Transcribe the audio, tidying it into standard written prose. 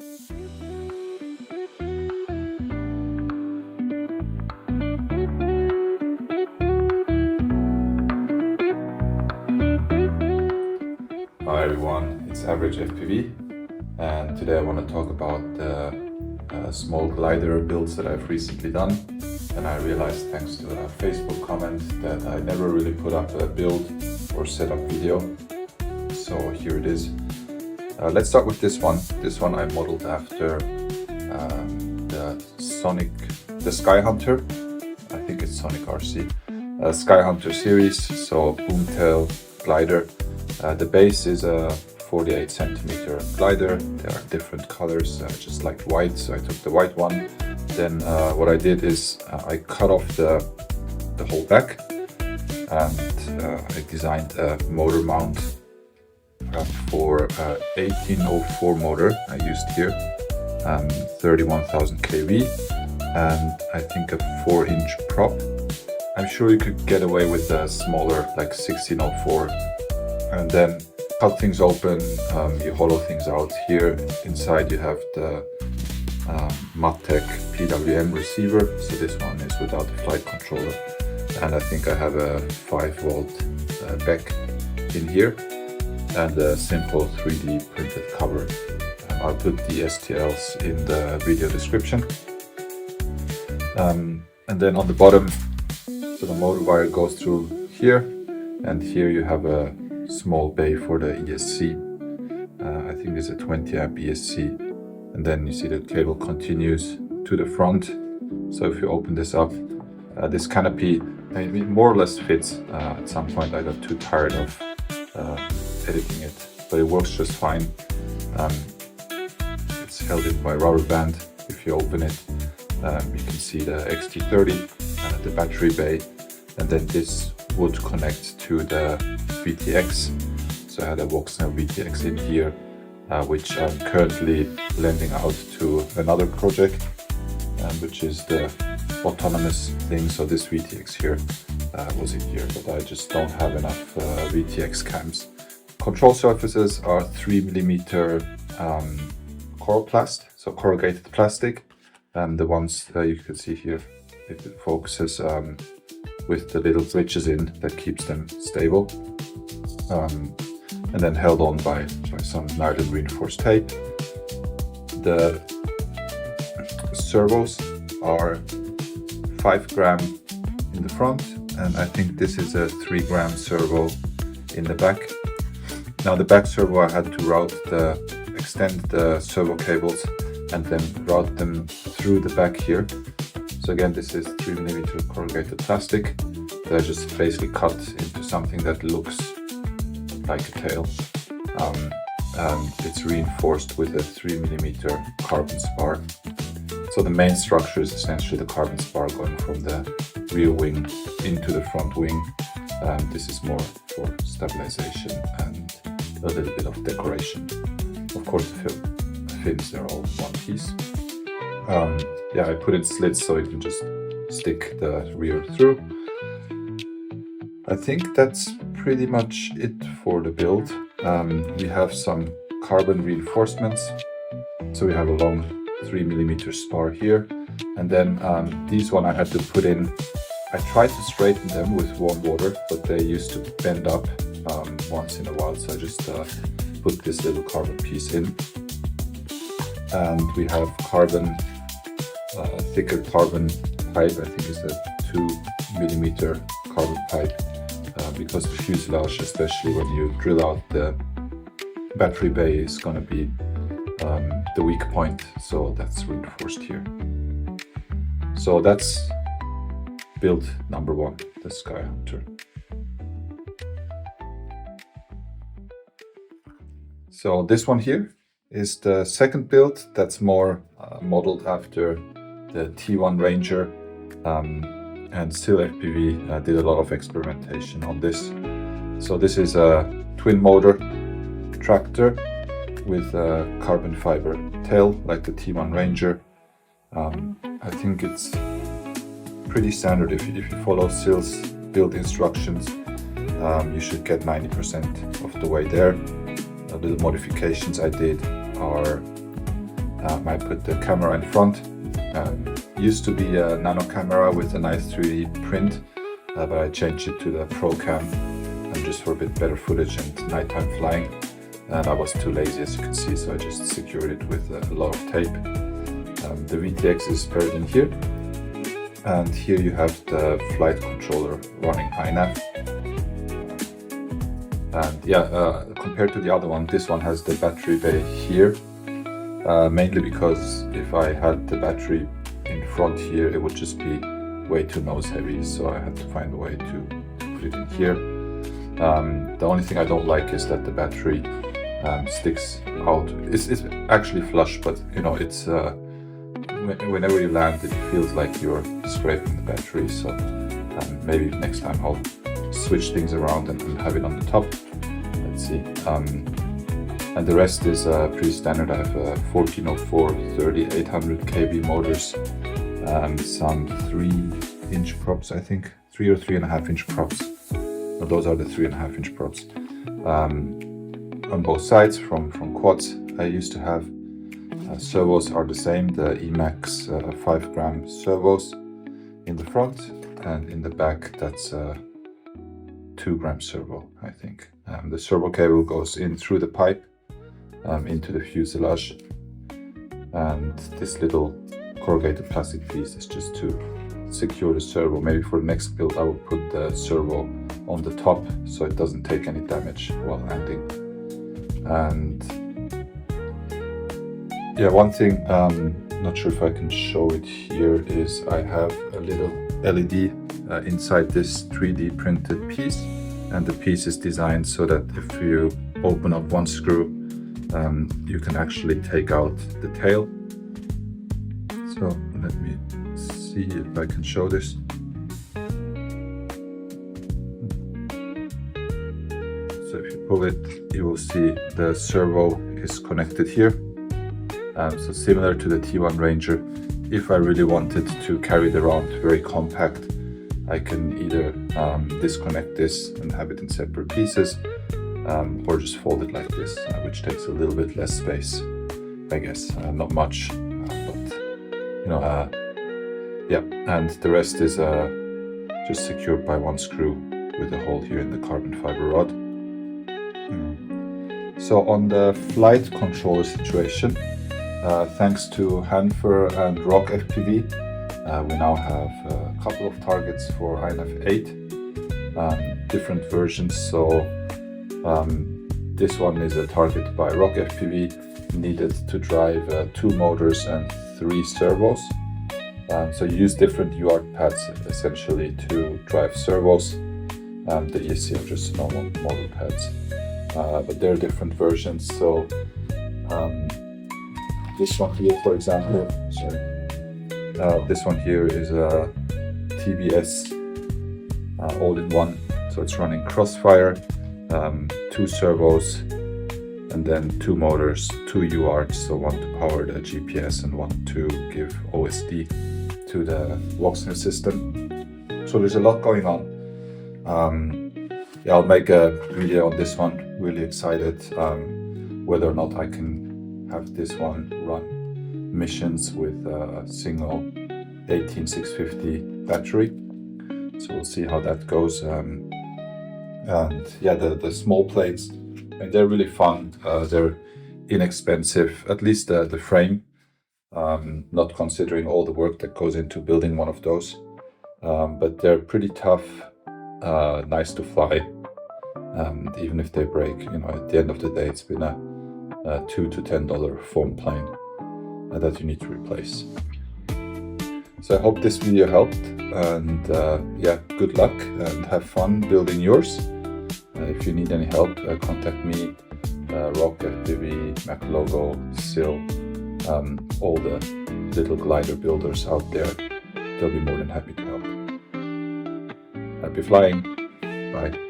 Hi everyone, it's Average FPV, and today I want to talk about the small glider builds that I've recently done. And I realized, thanks to a Facebook comment, that I never really put up a build or setup video. So here it is. Let's start with this one. This one I modeled after the Skyhunter. I think it's Sonic RC. Skyhunter series, so boomtail glider. The base is a 48 centimeter glider. There are different colors, just like white, so I took the white one. Then what I did is I cut off the whole back, and I designed a motor mount for 1804 motor I used here, 31,000 kV, and I think a 4-inch prop. I'm sure you could get away with a smaller, like 1604. And then cut things open, you hollow things out. Here inside you have the Mattec PWM receiver, so this one is without the flight controller, and I think I have a 5-volt back in here, and a simple 3D printed cover. I'll put the STLs in the video description. And then on the bottom, so the motor wire goes through here, and here you have a small bay for the ESC. I think it's a 20 amp ESC, and then you see the cable continues to the front. So if you open this up, this canopy, I mean, more or less fits. At some point I got too tired of editing it, but it works just fine. It's held in by rubber band. If you open it, you can see the XT30, the battery bay, and then this would connect to the VTX. So I had a Voxner VTX in here, which I'm currently lending out to another project, which is the autonomous thing. So this VTX here was in here, but I just don't have enough VTX cams. Control surfaces are 3mm Coroplast, so corrugated plastic. The ones you can see here, if it focuses, with the little switches in that keeps them stable, and then held on by some nylon reinforced tape. The servos are 5 gram in the front, and I think this is a 3 gram servo in the back. Now the back servo I had to extend the servo cables and then route them through the back here. So again, this is 3mm corrugated plastic that I just basically cut into something that looks like a tail. And it's reinforced with a 3mm carbon spar. So the main structure is essentially the carbon spar going from the rear wing into the front wing. This is more for stabilization and a little bit of decoration. Of course, the fins, they're all one piece. Yeah, I put in slits so you can just stick the rear through. I think that's pretty much it for the build. We have some carbon reinforcements. So we have a long 3mm spar here. And then these one I had to put in. I tried to straighten them with warm water, but they used to bend up once in a while. So I just put this little carbon piece in. And we have carbon, thicker carbon pipe. I think it's a 2mm carbon pipe, because the fuselage, especially when you drill out the battery bay, is going to be the weak point, so that's reinforced here. So that's build number 1, the Skyhunter. So this one here is the second build that's more modeled after the T1 Ranger, and still FPV did a lot of experimentation on this. So this is a twin motor tractor with a carbon fiber tail like the T1 Ranger. I think it's pretty standard. If you follow Sil's build instructions, you should get 90% of the way there. The little modifications I did are I put the camera in front. Used to be a nano camera with a nice 3D print, but I changed it to the Pro Cam just for a bit better footage and nighttime flying. And I was too lazy, as you can see, so I just secured it with a lot of tape. The VTX is paired in here, and here you have the flight controller running iNav. And yeah, compared to the other one, this one has the battery bay here, mainly because if I had the battery in front here, it would just be way too nose heavy, so I had to find a way to put it in here. The only thing I don't like is that the battery sticks out. It's actually flush, but you know, it's whenever you land, it feels like you're scraping the battery. So maybe next time I'll switch things around and have it on the top. Let's see. And the rest is pretty standard. I have 1404 30 800 kV motors, some 3-inch props, I think, 3 or 3.5-inch props. No, those are the 3.5-inch props. On both sides from quads I used to have. Servos are the same, the Emax 5 gram servos in the front, and in the back that's a 2 gram servo, I think. The servo cable goes in through the pipe into the fuselage, and this little corrugated plastic piece is just to secure the servo. Maybe for the next build I will put the servo on the top so it doesn't take any damage while landing. And yeah, one thing, not sure if I can show it here, is I have a little LED inside this 3D printed piece, and the piece is designed so that if you open up one screw, you can actually take out the tail. So let me see if I can show this. So if you pull it, you will see the servo is connected here. So similar to the T1 Ranger, if I really wanted to carry it around very compact, I can either disconnect this and have it in separate pieces, or just fold it like this, which takes a little bit less space, I guess. Not much, but you know, yeah. And the rest is just secured by one screw with a hole here in the carbon fiber rod. So on the flight controller situation, thanks to Hanfir and Rock FPV, we now have a couple of targets for iNav 8, different versions. So this one is a target by Rock FPV, needed to drive 2 motors and 3 servos. So you use different UART pads essentially to drive servos. The ESC are just normal motor pads, but there are different versions. So this one here, for example, this one here is a TBS all-in-one. So it's running Crossfire, 2 servos, and then 2 motors, 2 UARTs, so one to power the GPS and one to give OSD to the Voxner system. So there's a lot going on. Yeah, I'll make a video on this one. Really excited whether or not I can have this one run missions with a single 18650 battery. So we'll see how that goes. And yeah, the small plates, and they're really fun. They're inexpensive, at least the frame, not considering all the work that goes into building one of those. But they're pretty tough, nice to fly. Even if they break, you know, at the end of the day, it's been a $2 to $10 foam plane that you need to replace. So I hope this video helped, and yeah, good luck and have fun building yours. If you need any help, contact me, Rock FPV, MacLogo, SIL, all the little glider builders out there. They'll be more than happy to help. Happy flying. Bye.